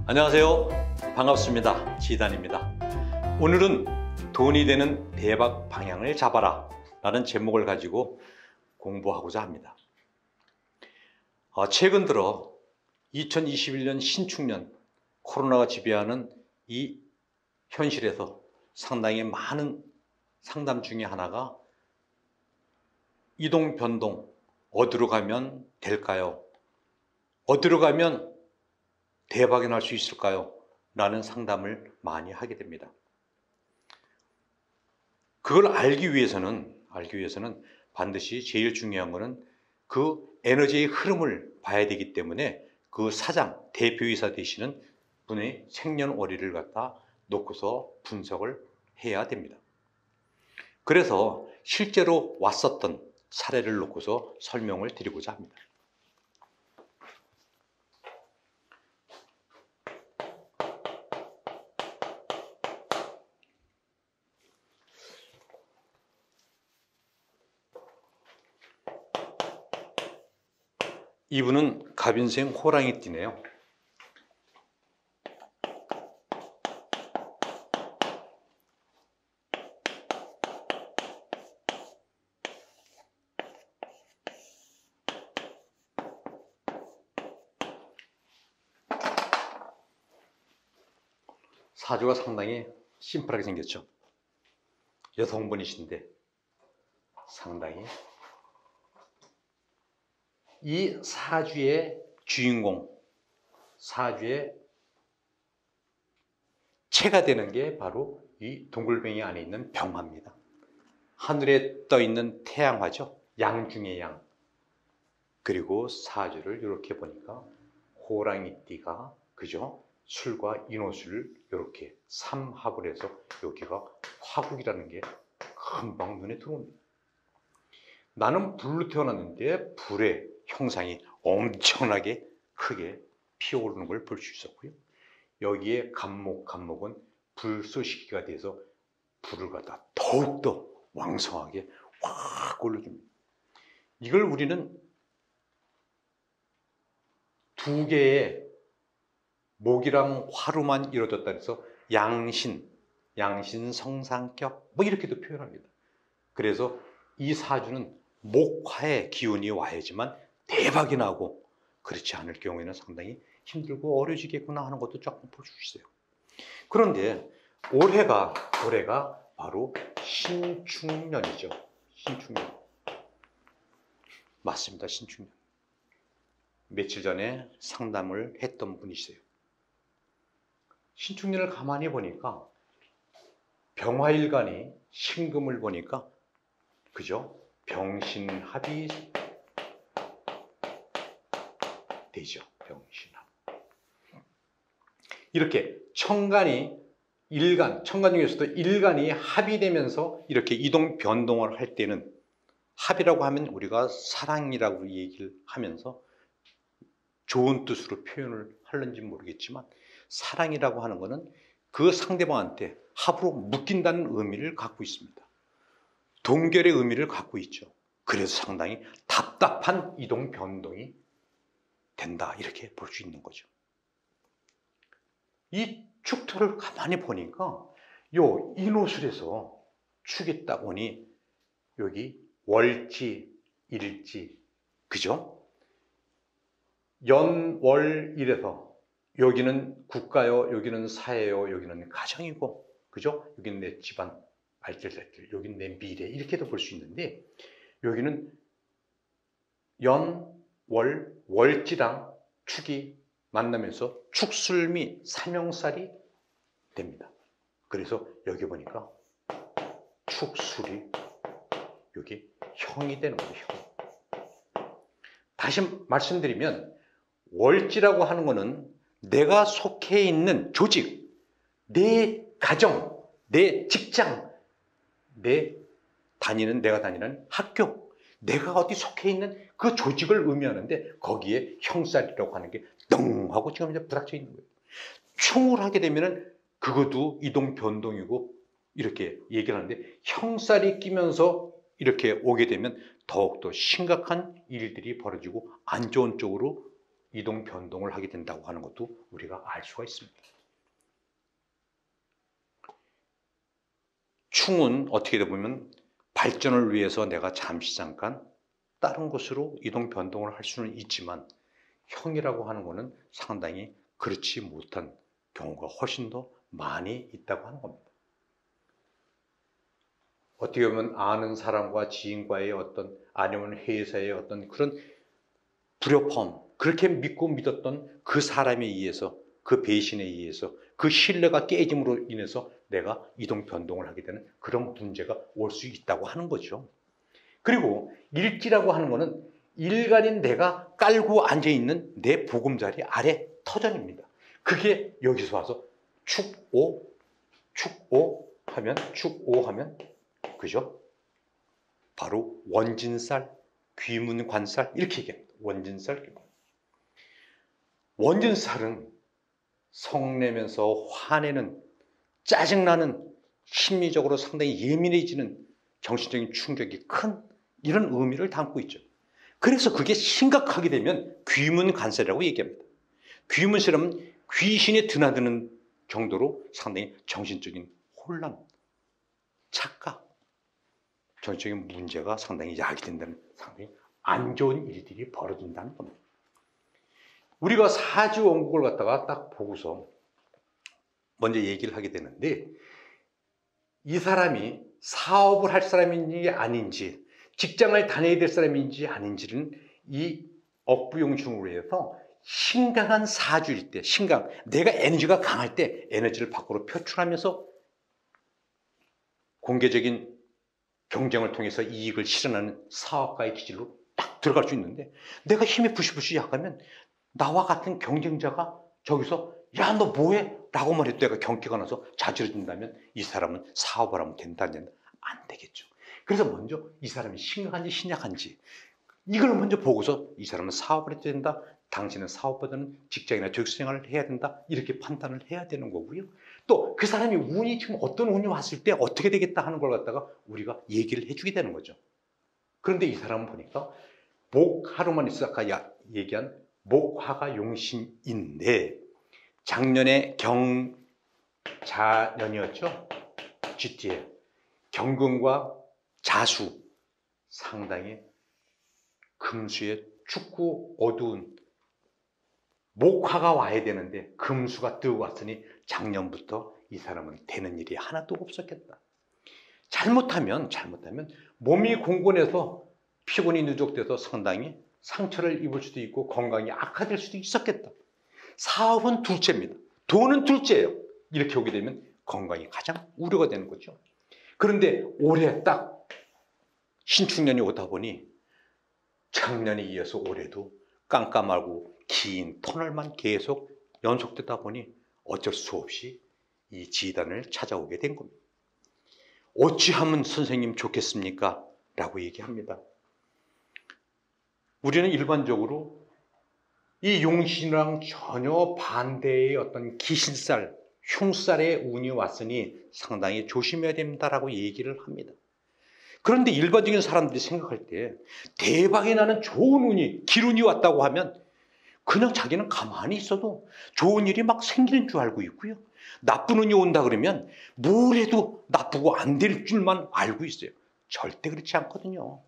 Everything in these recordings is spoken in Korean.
안녕하세요. 반갑습니다. 지단입니다. 오늘은 돈이 되는 대박 방향을 잡아라 라는 제목을 가지고 공부하고자 합니다. 최근 들어 2021년 신축년 코로나가 지배하는 이 현실에서 상당히 많은 상담 중에 하나가 이동 변동 어디로 가면 될까요? 어디로 가면 대박이 날 수 있을까요? 라는 상담을 많이 하게 됩니다. 그걸 알기 위해서는 반드시 제일 중요한 것은 그 에너지의 흐름을 봐야 되기 때문에 그 사장, 대표이사 되시는 분의 생년월일을 갖다 놓고서 분석을 해야 됩니다. 그래서 실제로 왔었던 사례를 놓고서 설명을 드리고자 합니다. 이분은 갑인생 호랑이띠네요. 사주가 상당히 심플하게 생겼죠. 여성분이신데 상당히 이 사주의 주인공, 사주의 체가 되는 게 바로 이 동글뱅이 안에 있는 병화입니다. 하늘에 떠 있는 태양화죠. 양 중의 양. 그리고 사주를 이렇게 보니까 호랑이띠가 그죠? 술과 인호술 이렇게 삼합을 해서 여기가 화국이라는 게 금방 눈에 들어옵니다. 나는 불로 태어났는데 불의 형상이 엄청나게 크게 피어오르는 걸 볼 수 있었고요. 여기에 간목은 불쏘시기가 돼서 불을 갖다 더욱더 왕성하게 확 올려줍니다. 이걸 우리는 두 개의 목이랑 화로만 이루어졌다 해서 양신 성상격 뭐 이렇게도 표현합니다. 그래서 이 사주는 목화의 기운이 와야지만 대박이 나고 그렇지 않을 경우에는 상당히 힘들고 어려지겠구나 하는 것도 조금 볼 수 있어요. 그런데 올해가 바로 신축년이죠. 신축년. 맞습니다. 신축년. 며칠 전에 상담을 했던 분이세요. 신축년을 가만히 보니까 병화일간이 신금을 보니까 그죠? 병신합이 되죠. 병신합. 이렇게 천간 중에서도 일간이 합이 되면서 이렇게 이동 변동을 할 때는 합이라고 하면 우리가 사랑이라고 얘기를 하면서 좋은 뜻으로 표현을 하는지 모르겠지만 사랑이라고 하는 것은 그 상대방한테 합으로 묶인다는 의미를 갖고 있습니다. 동결의 의미를 갖고 있죠. 그래서 상당히 답답한 이동 변동이 된다 이렇게 볼 수 있는 거죠. 이 축토를 가만히 보니까 요 인호술에서 축이 딱 오니 여기 월지, 일지 그죠? 연월일에서 여기는 국가요, 여기는 사회요, 여기는 가정이고 그죠? 여기는 내 집안 알뜰살뜰, 여기는 내 미래 이렇게도 볼 수 있는데 여기는 연, 월, 월지랑 축이 만나면서 축술미 삼형살이 됩니다. 그래서 여기 보니까 축술이 여기 형이 되는 거죠. 형. 다시 말씀드리면 월지라고 하는 거는 내가 속해 있는 조직, 내 가정, 내 직장, 내가 다니는 학교, 내가 어디 속해 있는 그 조직을 의미하는데 거기에 형살이라고 하는 게 덩 하고 지금 이제 부닥쳐 있는 거예요. 충을 하게 되면은 그것도 이동 변동이고 이렇게 얘기를 하는데 형살이 끼면서 이렇게 오게 되면 더욱더 심각한 일들이 벌어지고 안 좋은 쪽으로 이동 변동을 하게 된다고 하는 것도 우리가 알 수가 있습니다. 충은 어떻게 보면 발전을 위해서 내가 잠시 잠깐 다른 곳으로 이동 변동을 할 수는 있지만 형이라고 하는 것은 상당히 그렇지 못한 경우가 훨씬 더 많이 있다고 하는 겁니다. 어떻게 보면 아는 사람과 지인과의 어떤 아니면 회사의 어떤 그런 불협화음, 그렇게 믿고 믿었던 그 사람에 의해서, 그 배신에 의해서, 그 신뢰가 깨짐으로 인해서 내가 이동 변동을 하게 되는 그런 문제가 올 수 있다고 하는 거죠. 그리고 일지라고 하는 것은 일간인 내가 깔고 앉아있는 내 보금자리 아래 터전입니다. 그게 여기서 와서 축오 하면 그죠? 바로 원진살, 귀문관살 이렇게 얘기합니다. 원진살, 귀문. 원진살은 성내면서 화내는, 짜증나는, 심리적으로 상당히 예민해지는 정신적인 충격이 큰 이런 의미를 담고 있죠. 그래서 그게 심각하게 되면 귀문관살이라고 얘기합니다. 귀문살은 귀신이 드나드는 정도로 상당히 정신적인 혼란, 착각, 정신적인 문제가 상당히 야기된다는 상당히 안 좋은 일들이 벌어진다는 겁니다. 우리가 사주원국을 갖다가 딱 보고서 먼저 얘기를 하게 되는데 이 사람이 사업을 할 사람인지 아닌지 직장을 다녀야 될 사람인지 아닌지는 이 억부용신으로 해서 신강한 사주일 때, 신강, 내가 에너지가 강할 때 에너지를 밖으로 표출하면서 공개적인 경쟁을 통해서 이익을 실현하는 사업가의 기질로 딱 들어갈 수 있는데 내가 힘이 부시부시 약하면 나와 같은 경쟁자가 저기서 야, 너 뭐해? 라고만 해도 내가 경기가 나서 자지러진다면 이 사람은 사업을 하면 된다, 안 된다? 안 되겠죠. 그래서 먼저 이 사람이 심각한지 신약한지 이걸 먼저 보고서 이 사람은 사업을 해야 된다, 당신은 사업보다는 직장이나 교육생활을 해야 된다 이렇게 판단을 해야 되는 거고요. 또 그 사람이 운이 지금 어떤 운이 왔을 때 어떻게 되겠다 하는 걸 갖다가 우리가 얘기를 해주게 되는 거죠. 그런데 이 사람은 보니까 목하루만 있어 아까 얘기한 목화가 용신인데 작년에 경자년이었죠. 쥐띠에 경금과 자수 상당히 금수에 춥고 어두운 목화가 와야 되는데 금수가 뜨고 왔으니 작년부터 이 사람은 되는 일이 하나도 없었겠다. 잘못하면 몸이 공곤해서 피곤이 누적돼서 상당히 상처를 입을 수도 있고 건강이 악화될 수도 있었겠다. 사업은 둘째입니다. 돈은 둘째예요. 이렇게 오게 되면 건강이 가장 우려가 되는 거죠. 그런데 올해 딱 신축년이 오다 보니 작년에 이어서 올해도 깜깜하고 긴 터널만 계속 연속되다 보니 어쩔 수 없이 이 지단을 찾아오게 된 겁니다. 어찌하면 선생님 좋겠습니까? 라고 얘기합니다. 우리는 일반적으로 이 용신이랑 전혀 반대의 어떤 기신살, 흉살의 운이 왔으니 상당히 조심해야 된다라고 얘기를 합니다. 그런데 일반적인 사람들이 생각할 때 대박이 나는 좋은 운이, 기운이 왔다고 하면 그냥 자기는 가만히 있어도 좋은 일이 막 생기는 줄 알고 있고요. 나쁜 운이 온다 그러면 뭘 해도 나쁘고 안 될 줄만 알고 있어요. 절대 그렇지 않거든요.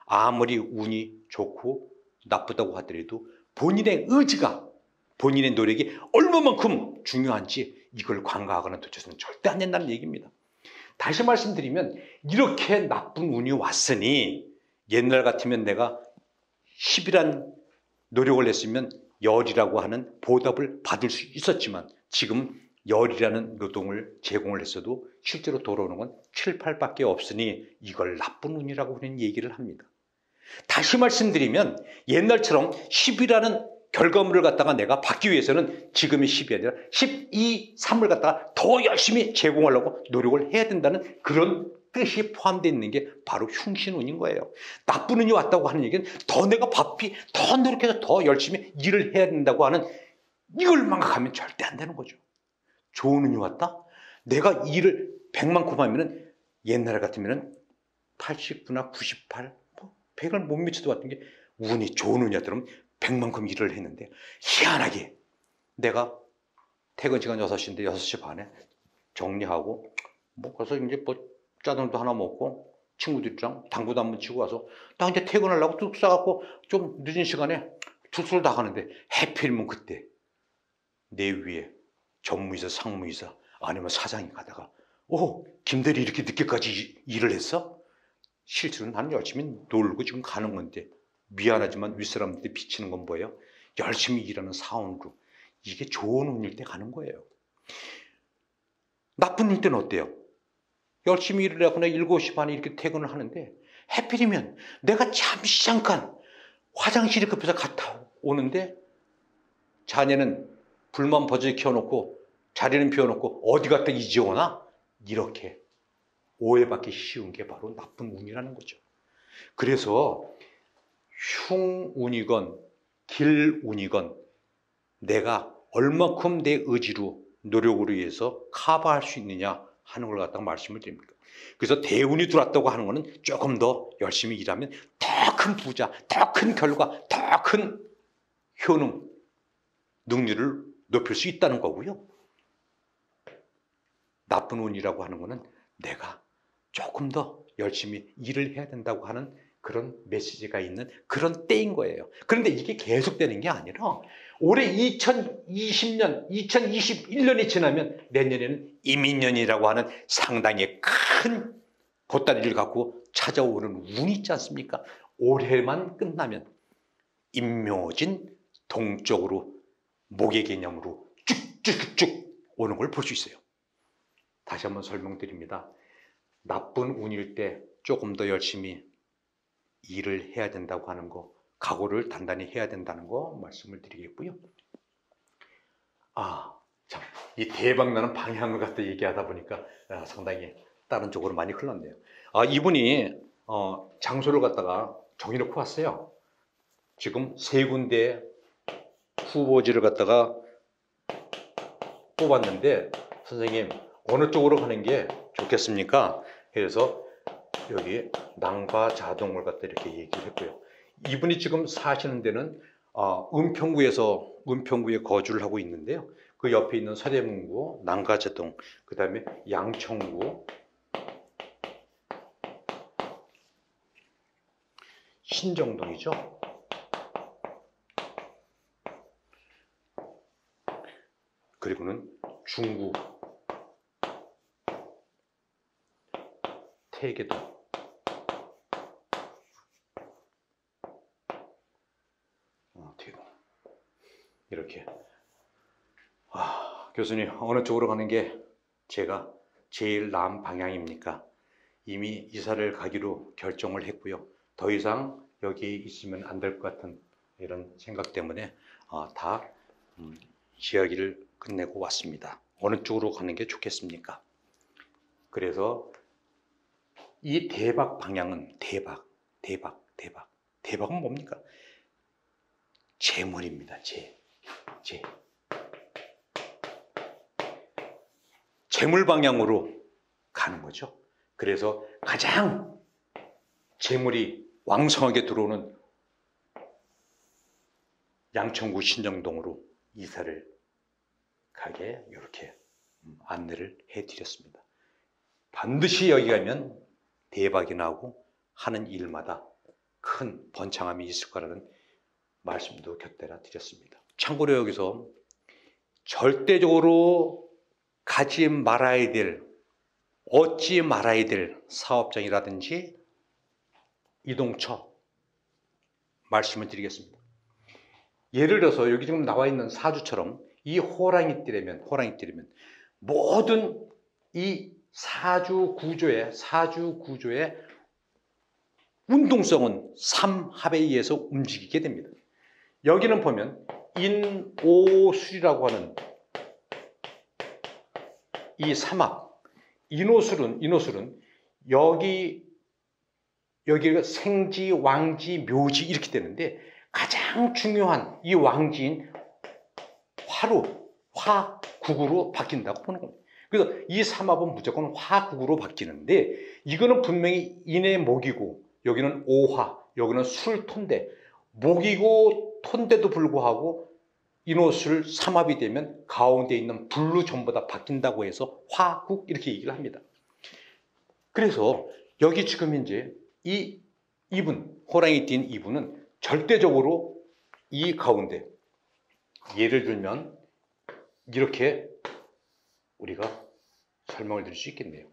아무리 운이 좋고 나쁘다고 하더라도 본인의 의지가, 본인의 노력이 얼마만큼 중요한지 이걸 간과하거나 놓쳐서는 절대 안 된다는 얘기입니다. 다시 말씀드리면 이렇게 나쁜 운이 왔으니 옛날 같으면 내가 10이란 노력을 했으면 열이라고 하는 보답을 받을 수 있었지만 지금 열이라는 노동을 제공을 했어도 실제로 돌아오는 건 7, 8밖에 없으니 이걸 나쁜 운이라고 우리는 얘기를 합니다. 다시 말씀드리면 옛날처럼 10이라는 결과물을 갖다가 내가 받기 위해서는 지금의 10이 아니라 12, 3을 갖다가 더 열심히 제공하려고 노력을 해야 된다는 그런 뜻이 포함되어 있는 게 바로 흉신운인 거예요. 나쁜 운이 왔다고 하는 얘기는 더 내가 바삐, 더 노력해서 더 열심히 일을 해야 된다고 하는 이걸 망각하면 절대 안 되는 거죠. 좋은 운이 왔다? 내가 일을 100만큼 하면은 옛날 같으면은 89나 98, 100을 못 미쳐도 왔던 게 운이 좋은 운이었다면 100만큼 일을 했는데 희한하게 내가 퇴근 시간 6시인데 6시 반에 정리하고 뭐 가서 이제 뭐 짜장도 하나 먹고 친구들이랑 당구도 한번 치고 와서 딱 이제 퇴근하려고 뚝 싸갖고 좀 늦은 시간에 툴툴 나가는데 해필이면 그때 내 위에 전무이사, 상무이사 아니면 사장이 가다가 김대리 이렇게 늦게까지 일을 했어? 실제로는 나는 열심히 놀고 지금 가는 건데 미안하지만 윗사람한테 비치는 건 뭐예요? 열심히 일하는 사원으로. 이게 좋은 운일 때 가는 거예요. 나쁜 일 때는 어때요? 열심히 일을 하거나 7시 반에 이렇게 퇴근을 하는데 해필이면 내가 잠깐 화장실에 급해서 갔다 오는데 자네는 불만 버저에 켜놓고 자리는 비워놓고 어디 갔다 이제 오나? 이렇게 오해받기 쉬운 게 바로 나쁜 운이라는 거죠. 그래서 흉운이건 길운이건 내가 얼마큼 내 의지로 노력으로 위해서 커버할 수 있느냐 하는 걸 갖다가 말씀을 드립니다. 그래서 대운이 들어왔다고 하는 것은 조금 더 열심히 일하면 더 큰 부자, 더 큰 결과, 더 큰 효능, 능률을 높일 수 있다는 거고요. 나쁜 운이라고 하는 것은 내가 조금 더 열심히 일을 해야 된다고 하는 그런 메시지가 있는 그런 때인 거예요. 그런데 이게 계속되는 게 아니라 올해 2020년, 2021년이 지나면 내년에는 이민년이라고 하는 상당히 큰 보따리를 갖고 찾아오는 운이 있지 않습니까? 올해만 끝나면 임묘진 동쪽으로 목의 개념으로 쭉쭉쭉 오는 걸 볼 수 있어요. 다시 한번 설명드립니다. 나쁜 운일 때 조금 더 열심히 일을 해야 된다고 하는 거, 각오를 단단히 해야 된다는 거 말씀을 드리겠고요. 참, 이 대박나는 방향을 갖다 얘기하다 보니까 상당히 다른 쪽으로 많이 흘렀네요. 이분이 장소를 갖다가 정해놓고 왔어요. 지금 3군데 후보지를 갖다가 뽑았는데 선생님 어느 쪽으로 가는 게 좋겠습니까? 그래서 여기 난과자동을 갖다 이렇게 얘기를 했고요. 이분이 지금 사시는 데는 은평구에 거주를 하고 있는데요. 그 옆에 있는 서대문구, 난과자동, 그 다음에 양천구, 신정동이죠. 그리고는 중구, 태계동, 태동. 이렇게. 교수님, 어느 쪽으로 가는 게 제가 제일 나은 방향입니까? 이미 이사를 가기로 결정을 했고요. 더 이상 여기 있으면 안 될 것 같은 이런 생각 때문에 다 이야기를 끝내고 왔습니다. 어느 쪽으로 가는 게 좋겠습니까? 그래서 이 대박 방향은 대박은 뭡니까? 재물입니다. 재물 방향으로 가는 거죠. 그래서 가장 재물이 왕성하게 들어오는 양천구 신정동으로 이사를 가게 이렇게 안내를 해드렸습니다. 반드시 여기 가면 대박이 나고 하는 일마다 큰 번창함이 있을 거라는 말씀도 곁들여 드렸습니다. 참고로 여기서 절대적으로 가지 말아야 될, 얻지 말아야 될 사업장이라든지 이동처 말씀을 드리겠습니다. 예를 들어서 여기 지금 나와 있는 사주처럼 이 호랑이띠라면 모든 이 사주 구조의 운동성은 삼합에 의해서 움직이게 됩니다. 여기는 보면 인오술이라고 하는 이 삼합, 인오술은 여기가 생지, 왕지, 묘지 이렇게 되는데 가장 중요한 이 왕지인 화국으로 바뀐다고 보는 겁니다. 그래서 이 삼합은 무조건 화국으로 바뀌는데 이거는 분명히 인의 목이고 여기는 오화, 여기는 술토인데 목이고 톤데도 불구하고 인호술 삼합이 되면 가운데 있는 불로 전부 다 바뀐다고 해서 화국 이렇게 얘기를 합니다. 그래서 여기 지금 이제 이 이분, 호랑이 띈 이분은 절대적으로 이 가운데, 예를 들면 이렇게 우리가 설명을 드릴 수 있겠네요.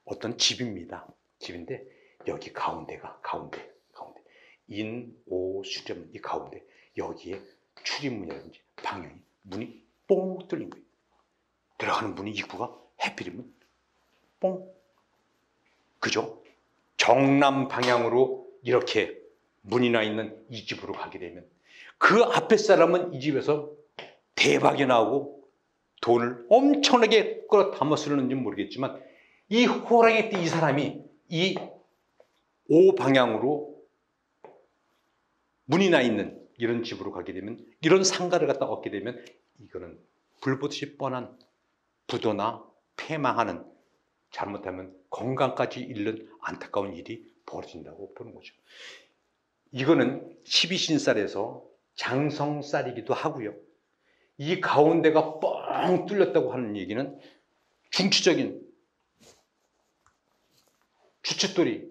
어떤 집입니다. 집인데 여기 가운데가 가운데 인오수렴 이 가운데 여기에 출입문이라든지 방향이 문이 뽕 뚫린 거예요. 들어가는 문이 입구가 해필이면 뽕, 그죠? 정남 방향으로 이렇게 문이 나 있는 이 집으로 가게 되면 그 앞에 사람은 이 집에서 대박이 나고 돈을 엄청나게 끌어 담아 쓰는지 모르겠지만 이 호랑이 띠 이 사람이 이 오 방향으로 문이 나 있는 이런 집으로 가게 되면 이런 상가를 갖다 얻게 되면 이거는 불보듯이 뻔한 부도나 폐망하는, 잘못하면 건강까지 잃는 안타까운 일이 벌어진다고 보는 거죠. 이거는 12신살에서 장성살이기도 하고요. 이 가운데가 뻥 뚫렸다고 하는 얘기는 중추적인 주춧돌이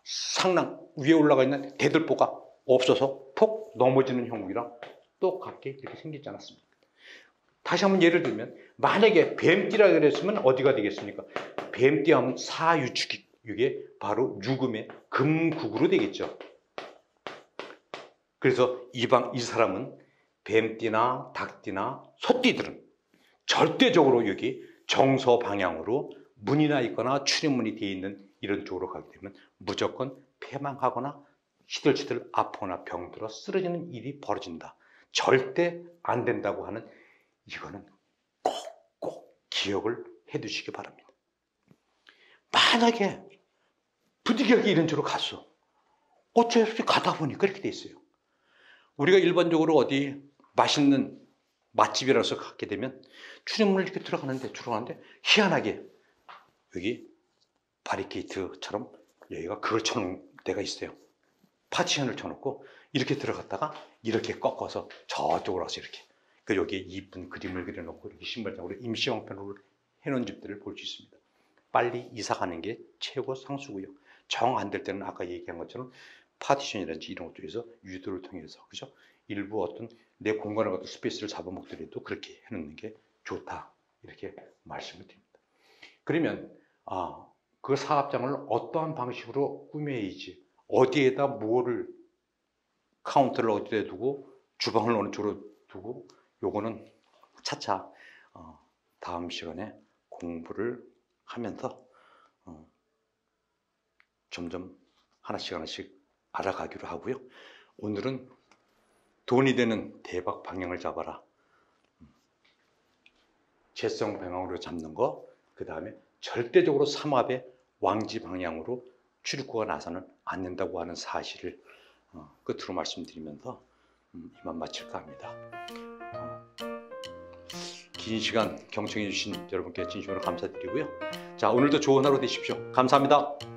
상랑 위에 올라가 있는 대들보가 없어서 폭 넘어지는 형국이랑 똑같게 이렇게 생기지 않았습니까? 다시 한번 예를 들면 만약에 뱀띠라 그랬으면 어디가 되겠습니까? 뱀띠 하면 사유축이, 이게 바로 유금의 금국으로 되겠죠. 그래서 이 사람은 뱀띠나 닭띠나 소띠들은 절대적으로 여기 정서 방향으로 문이나 있거나 출입문이 되어 있는 이런 쪽으로 가게 되면 무조건 폐망하거나 시들시들 아프거나 병들어 쓰러지는 일이 벌어진다. 절대 안 된다고 하는, 이거는 꼭 기억을 해 두시기 바랍니다. 만약에 부득이하게 이런 쪽으로 갔어. 어쩔 수 없이 가다 보니까 이렇게 돼 있어요. 우리가 일반적으로 어디 맛있는 맛집이라서 가게 되면 출입문을 이렇게 들어가는데 희한하게 여기 바리케이트처럼 여기가 그걸 쳐놓은 데가 있어요. 파티션을 쳐놓고 이렇게 들어갔다가 이렇게 꺾어서 저쪽으로 와서 이렇게 여기에 이쁜 그림을 그려놓고 이렇게 신발장으로 임시 형편으로 해놓은 집들을 볼 수 있습니다. 빨리 이사 가는 게 최고 상수고요. 정 안 될 때는 아까 얘기한 것처럼 파티션이라든지 이런 것들에서 유도를 통해서, 그죠? 일부 어떤 내 공간을 갖다 스페이스를 잡아먹더라도 그렇게 해놓는 게 좋다, 이렇게 말씀을 드립니다. 그러면 그 사업장을 어떠한 방식으로 꾸며야지, 어디에다 뭐를, 카운터를 어디에 두고 주방을 어느 쪽으로 두고, 요거는 차차 다음 시간에 공부를 하면서 점점 하나씩 알아가기로 하고요. 오늘은 돈이 되는 대박 방향을 잡아라, 재성 방향으로 잡는 거, 그 다음에 절대적으로 삼합의 왕지 방향으로 출입구가 나서는 않는다고 하는 사실을 끝으로 말씀드리면서 이만 마칠까 합니다. 긴 시간 경청해 주신 여러분께 진심으로 감사드리고요. 자, 오늘도 좋은 하루 되십시오. 감사합니다.